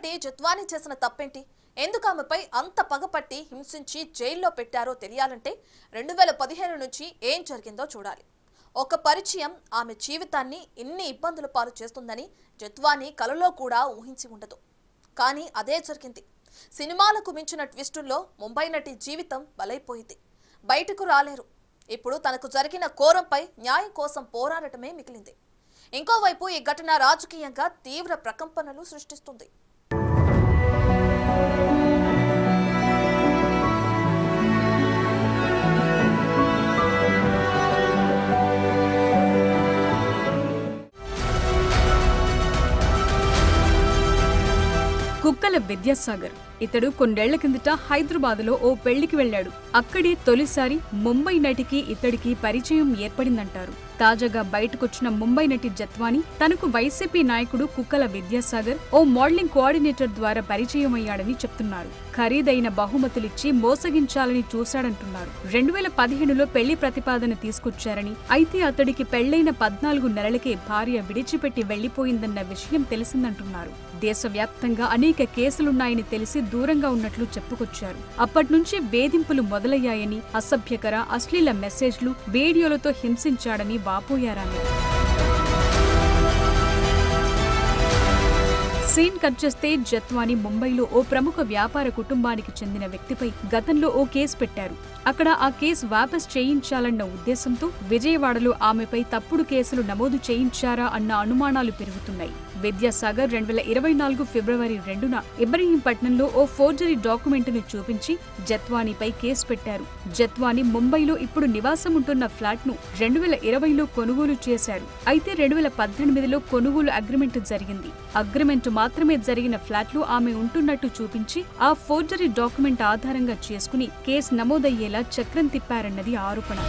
నటి జత్వాని చేసిన తప్పేంటి? ఎందుకు ఆమెపై అంత పగపట్టి హింసించి జైల్లో పెట్టారో తెలియాలంటే 2015 నుంచి ఏం జరిగిందో చూడాలి. ఒక పరిచయం ఆమె జీవితాన్ని ఇన్ని ఇబ్బందుల పాలు చేస్తుందని జత్వాని కలలో కూడా ఊహించి ఉండదు. కానీ అదే జరిగింది. సినిమాలకు మించిన ట్విస్టుల్లో ముంబై నటి జీవితం బలైపోయింది. బయటకు రాలేరు. ఇప్పుడు తనకు జరిగిన ఘోరంపై న్యాయం కోసం పోరాడటమే మిగిలింది. ఇంకోవైపు ఈ ఘటన రాజకీయంగా తీవ్ర ప్రకంపనలు సృష్టిస్తుంది. కుక్కల విద్యాసాగర్ ఇతడు కొన్నేళ్ల కిందట హైదరాబాద్లో ఓ పెళ్లికి వెళ్లాడు. అక్కడే తొలిసారి ముంబై నటికి ఇతడికి పరిచయం ఏర్పడిందంటారు. తాజాగా బయటకొచ్చిన ముంబై నటి జత్వాని తనకు వైసీపీ నాయకుడు కుక్కల విద్యాసాగర్ ఓ మోడలింగ్ కోఆర్డినేటర్ ద్వారా పరిచయం అయ్యాడని చెప్తున్నారు. ఖరీదైన బహుమతులిచ్చి మోసగించాలని చూశాడంటున్నారు. 2015లో పెళ్లి ప్రతిపాదన తీసుకొచ్చారని, అయితే అతడికి పెళ్లైన 14 నెలలకే భార్య విడిచిపెట్టి వెళ్లిపోయిందన్న విషయం తెలిసిందంటున్నారు. దేశవ్యాప్తంగా అనేక కేసులున్నాయని తెలిసి దూరంగా ఉన్నట్లు చెప్పుకొచ్చారు. అప్పట్నుంచి వేధింపులు మొదలయ్యాయని, అసభ్యకర అశ్లీల మెసేజ్లు, వీడియోలతో హింసించాడని వాపోయారామె. సీన్ కట్ చేస్తే జత్వాని ముంబైలో ఓ ప్రముఖ వ్యాపార కుటుంబానికి చెందిన వ్యక్తిపై గతంలో ఓ కేసు పెట్టారు. అక్కడ ఆ కేసు వాపస్ చేయించాలన్న ఉద్దేశంతో విజయవాడలో ఆమెపై తప్పుడు కేసులు నమోదు చేయించారా అన్న అనుమానాలు పెరుగుతున్నాయి. విద్యాసాగర్ 2024 ఫిబ్రవరి 2న ఇబ్రహీంపట్నంలో ఓ ఫోర్జరీ డాక్యుమెంట్ను చూపించి జత్వానిపై కేసు పెట్టారు. జత్వాని ముంబైలో ఇప్పుడు నివాసం ఉంటున్న ఫ్లాట్ ను 2020లో కొనుగోలు చేశారు. అయితే 2018లో కొనుగోలు అగ్రిమెంట్ జరిగింది. అగ్రిమెంట్ మాత్రమే జరిగిన ఫ్లాట్లు ఆమె ఉంటున్నట్టు చూపించి ఆ ఫోర్జరీ డాక్యుమెంట్ ఆధారంగా చేసుకుని కేసు నమోదయ్యేలా చక్రం తిప్పారన్నది ఆరోపణ.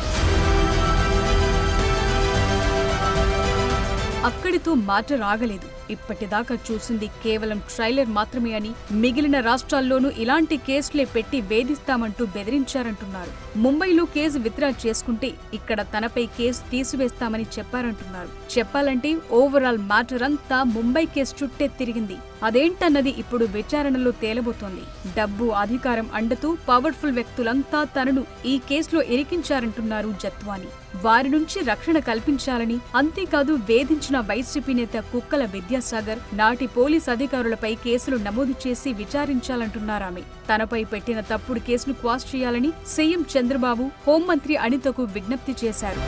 అక్కడితో మాట రాగలేదు. ఇప్పటిదాకా చూసింది కేవలం ట్రైలర్ మాత్రమే అని, మిగిలిన రాష్ట్రాల్లోనూ ఇలాంటి కేసులే పెట్టి వేధిస్తామంటూ బెదిరించారంటున్నారు. ముంబైలో కేసు విత్డ్రా చేసుకుంటే ఇక్కడ తనపై కేసు తీసివేస్తామని చెప్పారంటున్నారు. చెప్పాలంటే ఓవరాల్ మ్యాటర్ అంతా ముంబై కేసు చుట్టే తిరిగింది. అదేంటన్నది ఇప్పుడు విచారణలో తేలబోతోంది. డబ్బు, అధికారం అండతో పవర్ఫుల్ వ్యక్తులంతా తనను ఈ కేసులో ఇరికించారంటున్నారు జత్వాని. వారి నుంచి రక్షణ కల్పించాలని, అంతేకాదు వేధించిన వైసీపీ నేత కుక్కల విద్యాసాగర్ నాటి పోలీస్ అధికారులపై కేసులు నమోదు చేసి విచారించాలంటున్నారామె. తనపై పెట్టిన తప్పుడు కేసును క్వాష్ చేయాలని సీఎం చంద్రబాబు, హోంమంత్రి అనితకు విజ్ఞప్తి చేశారు.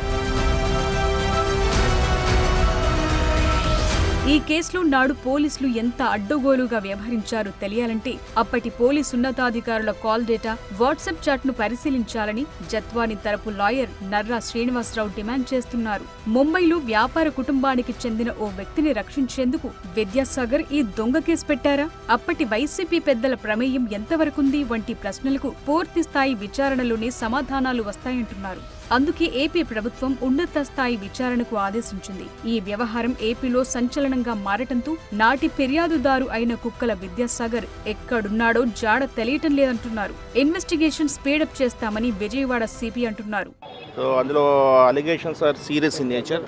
ఈ కేసులో నాడు పోలీసులు ఎంత అడ్డగోలుగా వ్యవహరించారో తెలియాలంటే అప్పటి పోలీసు ఉన్నతాధికారుల కాల్ డేటా, వాట్సాప్ చాట్ను పరిశీలించాలని జత్వాని తరపు లాయర్ నర్రా శ్రీనివాసరావు డిమాండ్ చేస్తున్నారు. ముంబైలో వ్యాపార కుటుంబానికి చెందిన ఓ వ్యక్తిని రక్షించేందుకు విద్యాసాగర్ ఈ దొంగ కేసు పెట్టారా? అప్పటి వైసీపీ పెద్దల ప్రమేయం ఎంతవరకుంది వంటి ప్రశ్నలకు పూర్తి స్థాయి విచారణలోనే సమాధానాలు వస్తాయంటున్నారు. అందుకే ఏపీ ప్రభుత్వం ఉన్నత స్థాయి విచారణకు ఆదేశించింది. ఈ వ్యవహారం ఏపీలో సంచలనంగా మారటంతో నాటి ఫిర్యాదుదారు అయిన కుక్కల విద్యాసాగర్ ఎక్కడున్నాడో జాడ తెలియటం లేదంటున్నారు. ఇన్వెస్టిగేషన్ స్పీడప్ చేస్తామని విజయవాడ సిపి అంటున్నారు. సో అందులో allegations are serious in nature.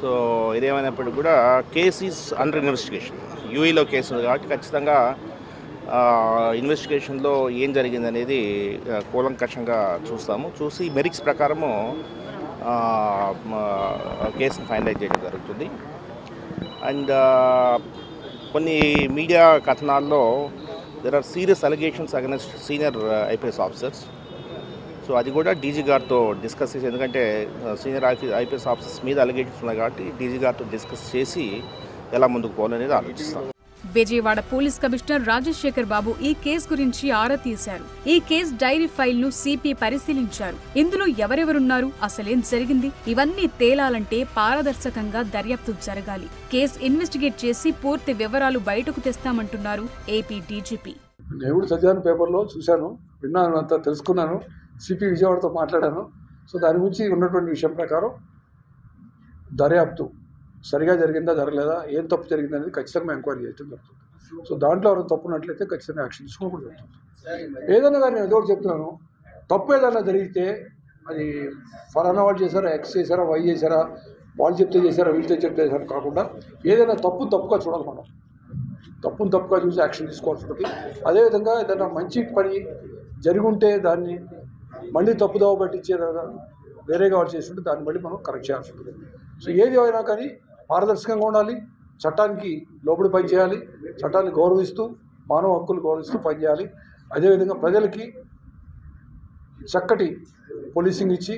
So ఇదేమైనప్పటికీ కూడా కేస్ ఈజ్ అండర్ ఇన్వెస్టిగేషన్. యూఏలో కేసు ఉంది కాబట్టి ఖచ్చితంగా ఇన్వెస్టిగేషన్లో ఏం జరిగింది అనేది కూలంకషంగా చూసి మెరిట్స్ ప్రకారము కేసును ఫైనలైజ్ చేయడం జరుగుతుంది. అండ్ కొన్ని మీడియా కథనాల్లో there are serious allegations against senior IPS officers. So అది కూడా డీజీ గారితో డిస్కస్ చేసి, ఎందుకంటే సీనియర్ ఐపీఎస్ ఆఫీసర్స్ మీద అలిగేషన్స్ ఉన్నాయి కాబట్టి డీజీ గారితో డిస్కస్ చేసి ఎలా ముందుకు పోవాలనేది ఆలోచిస్తాం. విజయవాడ పోలీస్ కమిషనర్ రాజశేఖర్ బాబు ఈ కేసు గురించి ఆరా తీశారు. ఈ కేసు డైరీ ఫైల్ ను సిపి పరిశీలించారు. ఇందులో ఎవరెవరున్నారు, అసలేం జరిగింది, ఇవన్నీ తేలాలంటే పారదర్శకంగా దర్యాప్తు జరగాలి. కేసు ఇన్వెస్టిగేట్ చేసి పూర్తి వివరాలు బయటకు తెస్తామంటున్నారు ఏపీ డీజీపీ. నేను చదివాను, పేపర్లో చూశాను, విన్నాను, అంతా తెలుసుకున్నాను. సిపి విజయవాడతో మాట్లాడాను. సో దాని గురించి ఉన్నటువంటి విషయం ప్రకారం దర్యాప్తు సరిగా జరిగిందా జరగలేదా, ఏం తప్పు జరిగింది అనేది ఖచ్చితంగా ఎంక్వైరీ చేయడం జరుగుతుంది. సో దాంట్లో ఎవరైనా తప్పున్నట్లయితే ఖచ్చితంగా యాక్షన్ తీసుకోవడం జరుగుతుంది. ఏదైనా కానీ నేను ఏదో చెప్తున్నాను, తప్పు ఏదైనా జరిగితే అది ఫలానా వాళ్ళు చేశారా, ఎక్స్ చేశారా, వై చేశారా, వాళ్ళు చెప్తే చేశారా, వీళ్ళతో చెప్తే చేశారా కాకుండా ఏదైనా తప్పుగా చూడాలి మనం. తప్పును తప్పుగా చూసి యాక్షన్ తీసుకోవాల్సి ఉంటుంది. అదేవిధంగా ఏదైనా మంచి పని జరిగి ఉంటే దాన్ని మళ్ళీ తప్పుదోవ పట్టించే వేరేగా వాళ్ళు చేస్తుంటే దాన్ని మళ్ళీ మనం కరెక్ట్ చేయాల్సి ఉంటుంది. సో ఏది అయినా కానీ పారదర్శకంగా ఉండాలి, చట్టానికి లోబడి పనిచేయాలి, చట్టాన్ని గౌరవిస్తూ మానవ హక్కులు గౌరవిస్తూ పనిచేయాలి. అదేవిధంగా ప్రజలకి చక్కటి పోలీసింగ్ ఇచ్చి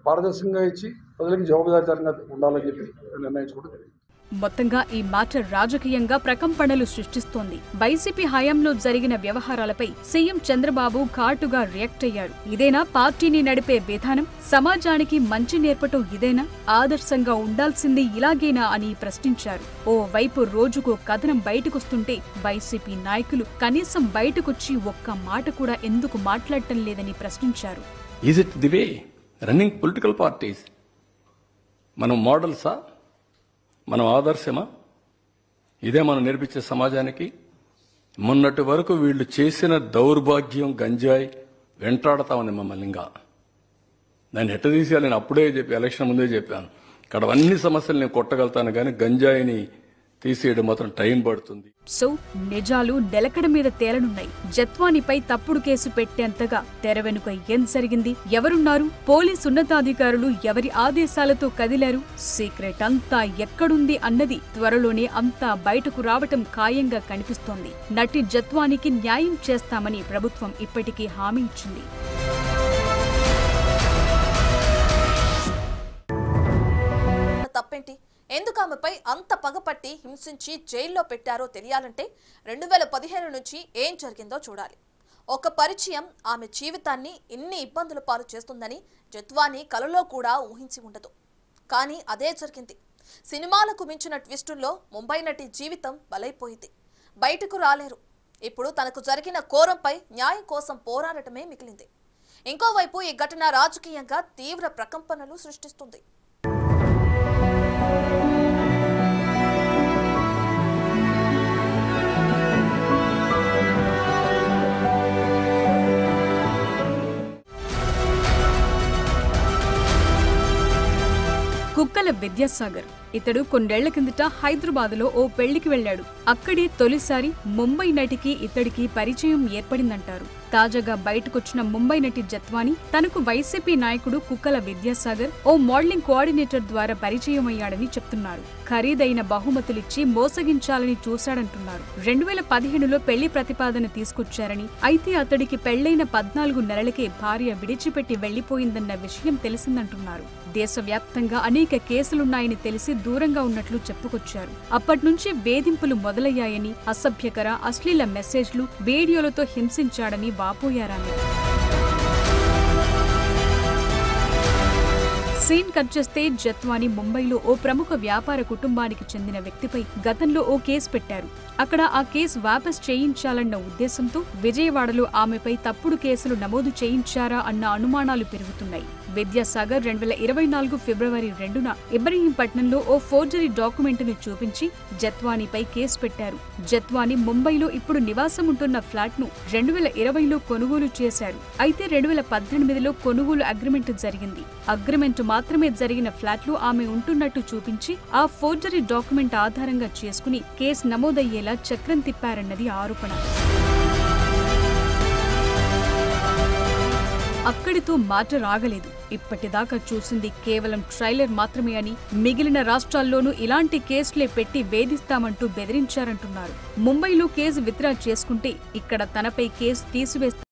పారదర్శకంగా ఇచ్చి ప్రజలకి జవాబుదారీతనంగా ఉండాలని చెప్పి నిర్ణయించుకోవడం జరిగింది. మొత్తంగా ఈ మ్యాటర్ రాజకీయంగా ప్రకంపనలు సృష్టిస్తోంది. వైసీపీ హయాంలో జరిగిన వ్యవహారాలపై సీఎం చంద్రబాబు ఘాటుగా రియాక్ట్ అయ్యారు. ఇదేనా పార్టీని నడిపే విధానం? సమాజానికి మంచి నేర్పటం ఇదేనా? ఆదర్శంగా ఉండాల్సింది ఇలాగేనా అని ప్రశ్నించారు. ఓ వైపు రోజుకో కథనం బయటకొస్తుంటే వైసీపీ నాయకులు కనీసం బయటకొచ్చి ఒక్క మాట కూడా ఎందుకు మాట్లాడటం లేదని ప్రశ్నించారు. Is it the way running political parties? మనం మోడల్సా? మనం ఆదర్శమా? ఇదే మనం నేర్పించే సమాజానికి? మొన్నటి వరకు వీళ్ళు చేసిన దౌర్భాగ్యం గంజాయి వెంటాడుతా ఉంది మమ్మల్ని. ఇంకా దాన్ని ఎట్ట తీసేయాలి నేను అప్పుడే ఎలక్షన్ ముందే చెప్పాను. ఇక్కడ అన్ని సమస్యలు నేను కొట్టగలుగుతాను, కానీ గంజాయిని తీసేయడం మాత్రం టైం పడుతుంది. సో నిజాలు నిలకడ మీద తేలనున్నాయి. జత్వానిపై తప్పుడు కేసు పెట్టేంతగా తెర వెనుక ఏం జరిగింది? ఎవరున్నారు? పోలీసు ఉన్నతాధికారులు ఎవరి ఆదేశాలతో కదిలారు? సీక్రెట్ అంతా ఎక్కడుంది అన్నది త్వరలోనే అంతా బయటకు రావటం ఖాయంగా కనిపిస్తోంది. నటి జత్వానికి న్యాయం చేస్తామని ప్రభుత్వం ఇప్పటికీ హామీ ఇచ్చింది. తప్పేంటి? ఎందుకు ఆమెపై అంత పగపట్టి హింసించి జైల్లో పెట్టారో తెలియాలంటే 2015 నుంచి ఏం జరిగిందో చూడాలి. ఒక పరిచయం ఆమె జీవితాన్ని ఇన్ని ఇబ్బందుల పాలు చేస్తుందని జత్వాని కలలో కూడా ఊహించి ఉండదు. కానీ అదే జరిగింది. సినిమాలకు మించిన ట్విస్టుల్లో ముంబై నటి జీవితం బలైపోయింది. బయటకు రాలేరు. ఇప్పుడు తనకు జరిగిన ఘోరంపై న్యాయం కోసం పోరాడటమే మిగిలింది. ఇంకోవైపు ఈ ఘటన రాజకీయంగా తీవ్ర ప్రకంపనలు సృష్టిస్తుంది. కుక్కల విద్యాసాగర్ ఇతడు కొన్నేళ్ల కిందట హైదరాబాద్లో ఓ పెళ్లికి వెళ్లాడు. అక్కడే తొలిసారి ముంబై నటికి ఇతడికి పరిచయం ఏర్పడిందంటారు. తాజాగా బయటకొచ్చిన ముంబై నటి జత్వాని తనకు వైసీపీ నాయకుడు కుక్కల విద్యాసాగర్ ఓ మోడలింగ్ కోఆర్డినేటర్ ద్వారా పరిచయం అయ్యాడని చెప్తున్నారు. ఖరీదైన బహుమతులిచ్చి మోసగించాలని చూశాడంటున్నారు. 2015లో పెళ్లి ప్రతిపాదన తీసుకొచ్చారని, అయితే అతడికి పెళ్లైన 14 నెలలకే భార్య విడిచిపెట్టి వెళ్లిపోయిందన్న విషయం తెలిసిందంటున్నారు. దేశవ్యాప్తంగా అనేక కేసులున్నాయని తెలిసి దూరంగా ఉన్నట్లు చెప్పుకొచ్చారు. అప్పట్నుంచి వేధింపులు మొదలయ్యాయని, అసభ్యకర అశ్లీల మెసేజ్లు, వీడియోలతో హింసించాడని వాపోయారామె. సీన్ కట్ చేస్తే జత్వాని ముంబైలో ఓ ప్రముఖ వ్యాపార కుటుంబానికి చెందిన వ్యక్తిపై గతంలో ఓ కేసు పెట్టారు. అక్కడ ఆ కేసు వాపస్ చేయించాలన్న ఉద్దేశంతో విజయవాడలో ఆమెపై తప్పుడు కేసులు నమోదు చేయించారా అన్న అనుమానాలు పెరుగుతున్నాయి. విద్యాసాగర్ 2024 ఫిబ్రవరి 2న ఇబ్రహీంపట్నంలో ఓ ఫోర్జరీ డాక్యుమెంట్ను చూపించి జత్వానిపై కేసు పెట్టారు. జత్వాని ముంబైలో ఇప్పుడు నివాసం ఉంటున్న ఫ్లాట్ ను 2020లో కొనుగోలు చేశారు. అయితే 2018లో కొనుగోలు అగ్రిమెంట్ జరిగింది. అగ్రిమెంట్ మాత్రమే జరిగిన ఫ్లాట్లు ఆమె ఉంటున్నట్టు చూపించి ఆ ఫోర్జరీ డాక్యుమెంట్ ఆధారంగా చేసుకుని కేసు నమోదయ్యేలా చక్రం తిప్పారన్నది ఆరోపణ. అక్కడితో మాట రాగలేదు. ఇప్పటిదాకా చూసింది కేవలం ట్రైలర్ మాత్రమే అని, మిగిలిన రాష్ట్రాల్లోనూ ఇలాంటి కేసులే పెట్టి వేధిస్తామంటూ బెదిరించారంటున్నారు. ముంబైలో కేసు విత్డ్రా చేసుకుంటే ఇక్కడ తనపై కేసు తీసివేస్తారు.